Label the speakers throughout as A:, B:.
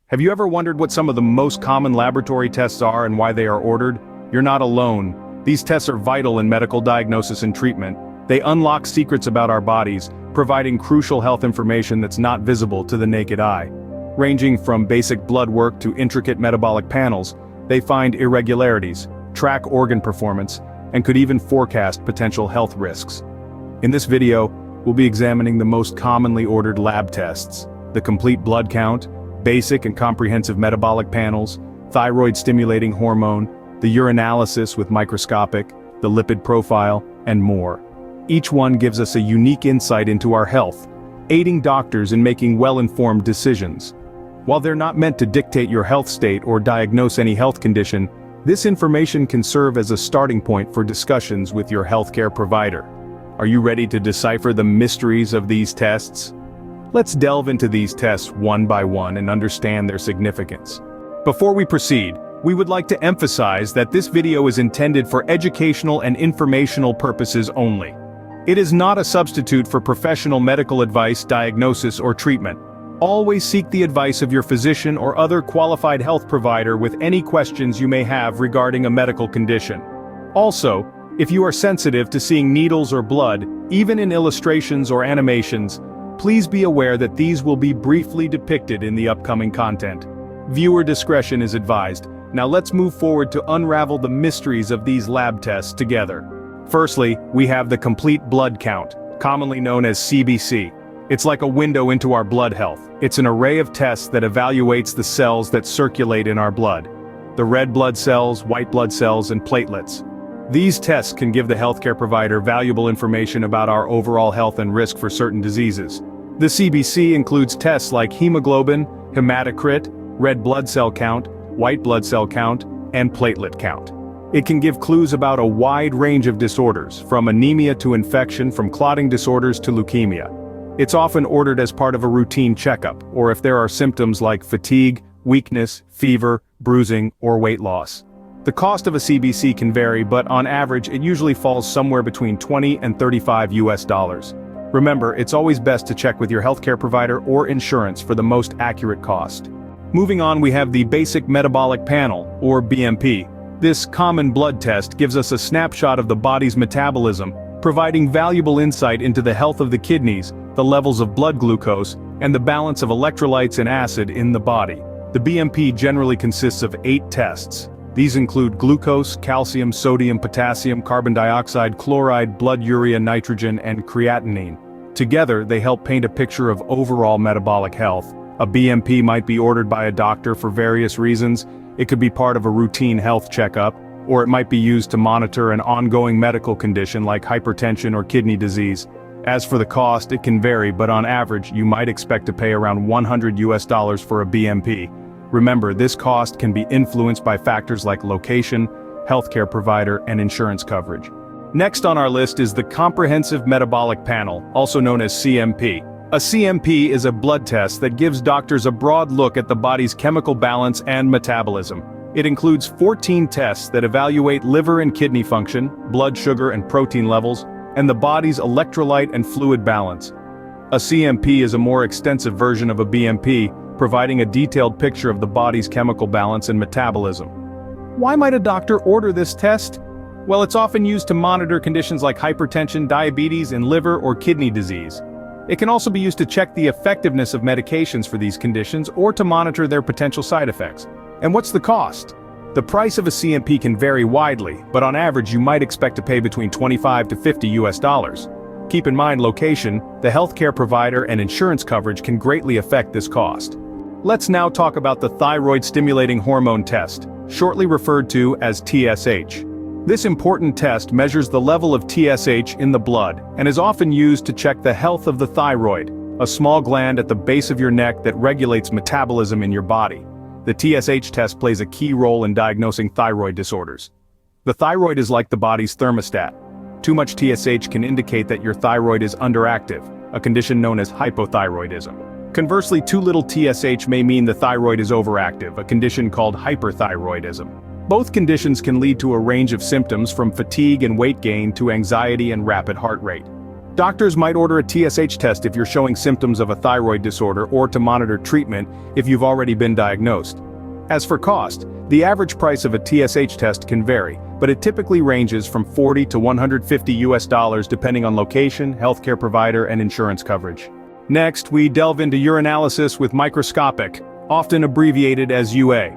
A: Have you ever wondered what some of the most common laboratory tests are and why they are ordered? You're not alone. These tests are vital in medical diagnosis and treatment. They unlock secrets about our bodies, providing crucial health information that's not visible to the naked eye. Ranging from basic blood work to intricate metabolic panels, they find irregularities, track organ performance, and could even forecast potential health risks. In this video, we'll be examining the most commonly ordered lab tests: the complete blood count, basic and comprehensive metabolic panels, thyroid-stimulating hormone, the urinalysis with microscopic, the lipid profile, and more. Each one gives us a unique insight into our health, aiding doctors in making well-informed decisions. While they're not meant to dictate your health state or diagnose any health condition, this information can serve as a starting point for discussions with your healthcare provider. Are you ready to decipher the mysteries of these tests? Let's delve into these tests one by one and understand their significance. Before we proceed, we would like to emphasize that this video is intended for educational and informational purposes only. It is not a substitute for professional medical advice, diagnosis, or treatment. Always seek the advice of your physician or other qualified health provider with any questions you may have regarding a medical condition. Also, if you are sensitive to seeing needles or blood, even in illustrations or animations, please be aware that these will be briefly depicted in the upcoming content. Viewer discretion is advised. Now let's move forward to unravel the mysteries of these lab tests together. Firstly, we have the complete blood count, commonly known as CBC. It's like a window into our blood health. It's an array of tests that evaluates the cells that circulate in our blood: the red blood cells, white blood cells, and platelets. These tests can give the healthcare provider valuable information about our overall health and risk for certain diseases. The CBC includes tests like hemoglobin, hematocrit, red blood cell count, white blood cell count, and platelet count. It can give clues about a wide range of disorders, from anemia to infection, from clotting disorders to leukemia. It's often ordered as part of a routine checkup, or if there are symptoms like fatigue, weakness, fever, bruising, or weight loss. The cost of a CBC can vary, but on average it usually falls somewhere between $20 and $35. Remember, it's always best to check with your healthcare provider or insurance for the most accurate cost. Moving on, we have the Basic Metabolic Panel, or BMP. This common blood test gives us a snapshot of the body's metabolism, providing valuable insight into the health of the kidneys, the levels of blood glucose, and the balance of electrolytes and acid in the body. The BMP generally consists of 8 tests. These include glucose, calcium, sodium, potassium, carbon dioxide, chloride, blood urea, nitrogen, and creatinine. Together, they help paint a picture of overall metabolic health. A BMP might be ordered by a doctor for various reasons. It could be part of a routine health checkup, or it might be used to monitor an ongoing medical condition like hypertension or kidney disease. As for the cost, it can vary, but on average, you might expect to pay around $100 for a BMP. Remember, this cost can be influenced by factors like location, healthcare provider, and insurance coverage. Next on our list is the Comprehensive Metabolic Panel, also known as CMP. A CMP is a blood test that gives doctors a broad look at the body's chemical balance and metabolism. It includes 14 tests that evaluate liver and kidney function, blood sugar and protein levels, and the body's electrolyte and fluid balance. A CMP is a more extensive version of a BMP, providing a detailed picture of the body's chemical balance and metabolism. Why might a doctor order this test? Well, it's often used to monitor conditions like hypertension, diabetes, and liver or kidney disease. It can also be used to check the effectiveness of medications for these conditions or to monitor their potential side effects. And what's the cost? The price of a CMP can vary widely, but on average you might expect to pay between $25 to $50. Keep in mind location, the healthcare provider, and insurance coverage can greatly affect this cost. Let's now talk about the thyroid-stimulating hormone test, shortly referred to as TSH. This important test measures the level of TSH in the blood and is often used to check the health of the thyroid, a small gland at the base of your neck that regulates metabolism in your body. The TSH test plays a key role in diagnosing thyroid disorders. The thyroid is like the body's thermostat. Too much TSH can indicate that your thyroid is underactive, a condition known as hypothyroidism. Conversely, too little TSH may mean the thyroid is overactive, a condition called hyperthyroidism. Both conditions can lead to a range of symptoms from fatigue and weight gain to anxiety and rapid heart rate. Doctors might order a TSH test if you're showing symptoms of a thyroid disorder or to monitor treatment if you've already been diagnosed. As for cost, the average price of a TSH test can vary, but it typically ranges from $40 to $150 depending on location, healthcare provider, and insurance coverage. Next, we delve into urinalysis with microscopic, often abbreviated as UA.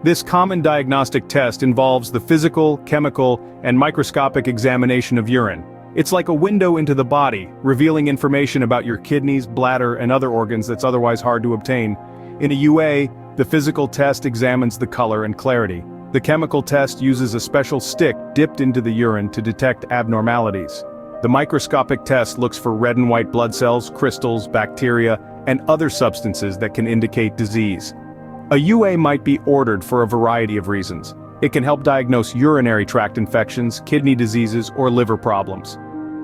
A: This common diagnostic test involves the physical, chemical, and microscopic examination of urine. It's like a window into the body, revealing information about your kidneys, bladder, and other organs that's otherwise hard to obtain. In a UA, the physical test examines the color and clarity. The chemical test uses a special stick dipped into the urine to detect abnormalities. The microscopic test looks for red and white blood cells, crystals, bacteria, and other substances that can indicate disease. A UA might be ordered for a variety of reasons. It can help diagnose urinary tract infections, kidney diseases, or liver problems.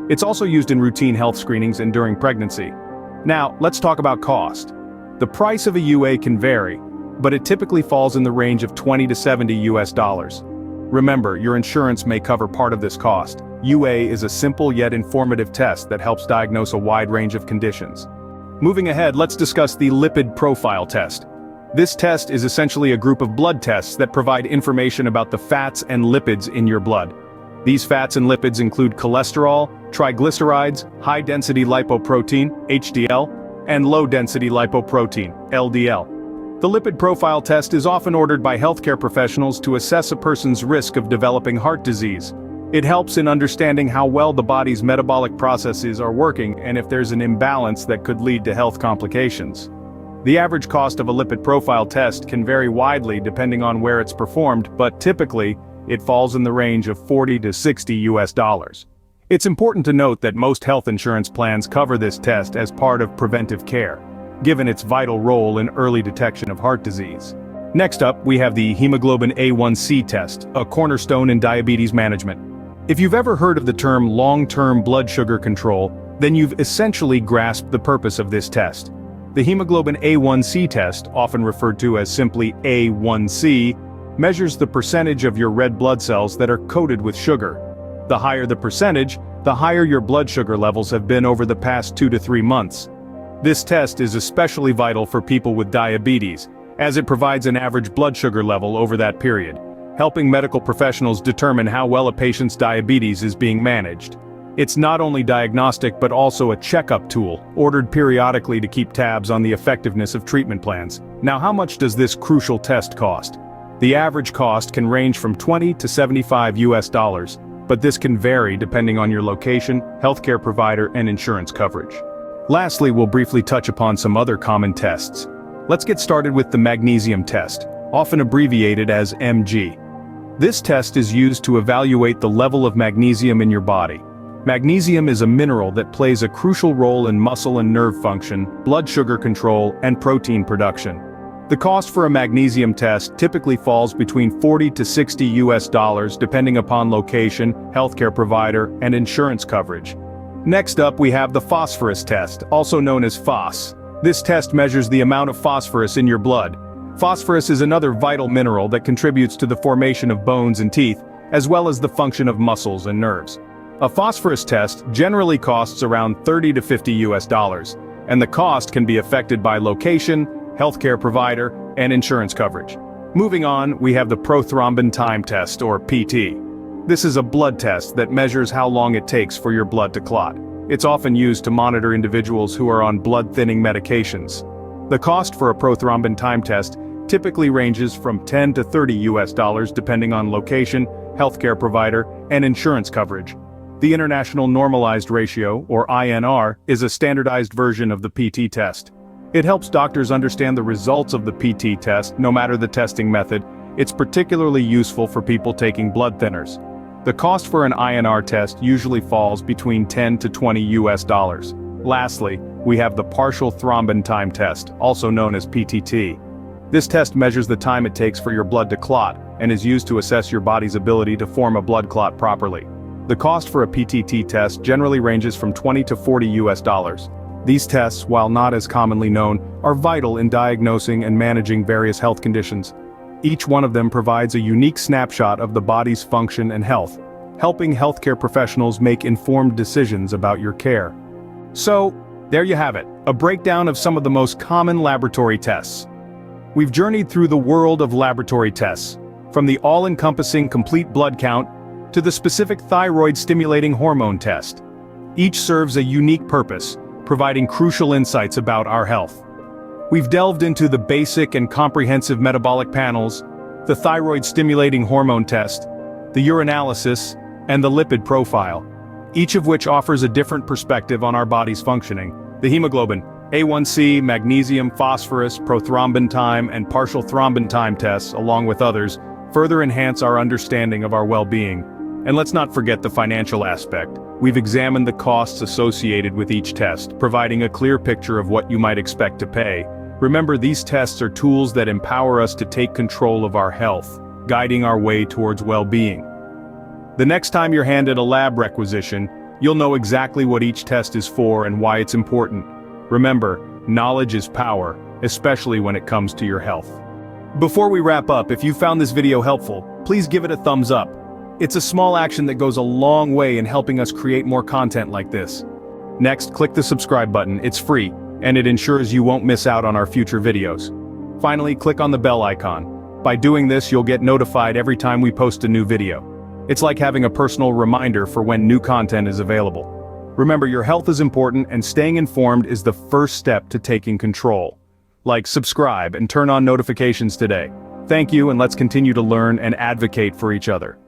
A: It's also used in routine health screenings and during pregnancy. Now, let's talk about cost. The price of a UA can vary, but it typically falls in the range of $20 to $70. Remember, your insurance may cover part of this cost. UA is a simple yet informative test that helps diagnose a wide range of conditions. Moving ahead, let's discuss the lipid profile test. This test is essentially a group of blood tests that provide information about the fats and lipids in your blood. These fats and lipids include cholesterol, triglycerides, high-density lipoprotein, HDL, and low-density lipoprotein, LDL. The lipid profile test is often ordered by healthcare professionals to assess a person's risk of developing heart disease. It helps in understanding how well the body's metabolic processes are working and if there's an imbalance that could lead to health complications. The average cost of a lipid profile test can vary widely depending on where it's performed, but typically, it falls in the range of $40 to $60. It's important to note that most health insurance plans cover this test as part of preventive care, given its vital role in early detection of heart disease. Next up, we have the hemoglobin A1C test, a cornerstone in diabetes management. If you've ever heard of the term long-term blood sugar control, then you've essentially grasped the purpose of this test. The hemoglobin A1C test, often referred to as simply A1C, measures the percentage of your red blood cells that are coated with sugar. The higher the percentage, the higher your blood sugar levels have been over the past 2 to 3 months. This test is especially vital for people with diabetes, as it provides an average blood sugar level over that period, helping medical professionals determine how well a patient's diabetes is being managed. It's not only diagnostic but also a checkup tool, ordered periodically to keep tabs on the effectiveness of treatment plans. Now, how much does this crucial test cost? The average cost can range from $20 to $75, but this can vary depending on your location, healthcare provider, and insurance coverage. Lastly, we'll briefly touch upon some other common tests. Let's get started with the magnesium test, often abbreviated as MG. This test is used to evaluate the level of magnesium in your body. Magnesium is a mineral that plays a crucial role in muscle and nerve function, blood sugar control, and protein production. The cost for a magnesium test typically falls between $40 to $60 depending upon location, healthcare provider, and insurance coverage. Next up, we have the phosphorus test, also known as PHOS. This test measures the amount of phosphorus in your blood. Phosphorus is another vital mineral that contributes to the formation of bones and teeth, as well as the function of muscles and nerves. A phosphorus test generally costs around $30 to $50, and the cost can be affected by location, healthcare provider, and insurance coverage. Moving on, we have the prothrombin time test, or PT. This is a blood test that measures how long it takes for your blood to clot. It's often used to monitor individuals who are on blood-thinning medications. The cost for a prothrombin time test typically ranges from $10 to $30 depending on location, healthcare provider, and insurance coverage. The International Normalized Ratio, or INR, is a standardized version of the PT test. It helps doctors understand the results of the PT test, no matter the testing method. It's particularly useful for people taking blood thinners. The cost for an INR test usually falls between $10 to $20. Lastly, we have the partial thrombin time test, also known as PTT. This test measures the time it takes for your blood to clot, and is used to assess your body's ability to form a blood clot properly. The cost for a PTT test generally ranges from $20 to $40. These tests, while not as commonly known, are vital in diagnosing and managing various health conditions. Each one of them provides a unique snapshot of the body's function and health. helping healthcare professionals make informed decisions about your care. So, there you have it, a breakdown of some of the most common laboratory tests. We've journeyed through the world of laboratory tests, from the all-encompassing complete blood count to the specific thyroid-stimulating hormone test. Each serves a unique purpose, providing crucial insights about our health. We've delved into the basic and comprehensive metabolic panels, the thyroid-stimulating hormone test, the urinalysis, and the lipid profile, each of which offers a different perspective on our body's functioning. The hemoglobin, A1C, magnesium, phosphorus, prothrombin time, and partial thrombin time tests, along with others, further enhance our understanding of our well-being. And let's not forget the financial aspect. We've examined the costs associated with each test, providing a clear picture of what you might expect to pay. Remember, these tests are tools that empower us to take control of our health, guiding our way towards well-being. The next time you're handed a lab requisition, you'll know exactly what each test is for and why it's important. Remember, knowledge is power, especially when it comes to your health. Before we wrap up, if you found this video helpful, please give it a thumbs up. It's a small action that goes a long way in helping us create more content like this. Next, click the subscribe button. It's free, and it ensures you won't miss out on our future videos. Finally, click on the bell icon. By doing this, you'll get notified every time we post a new video. It's like having a personal reminder for when new content is available. Remember, your health is important, and staying informed is the first step to taking control. Like, subscribe, and turn on notifications today. Thank you, and let's continue to learn and advocate for each other.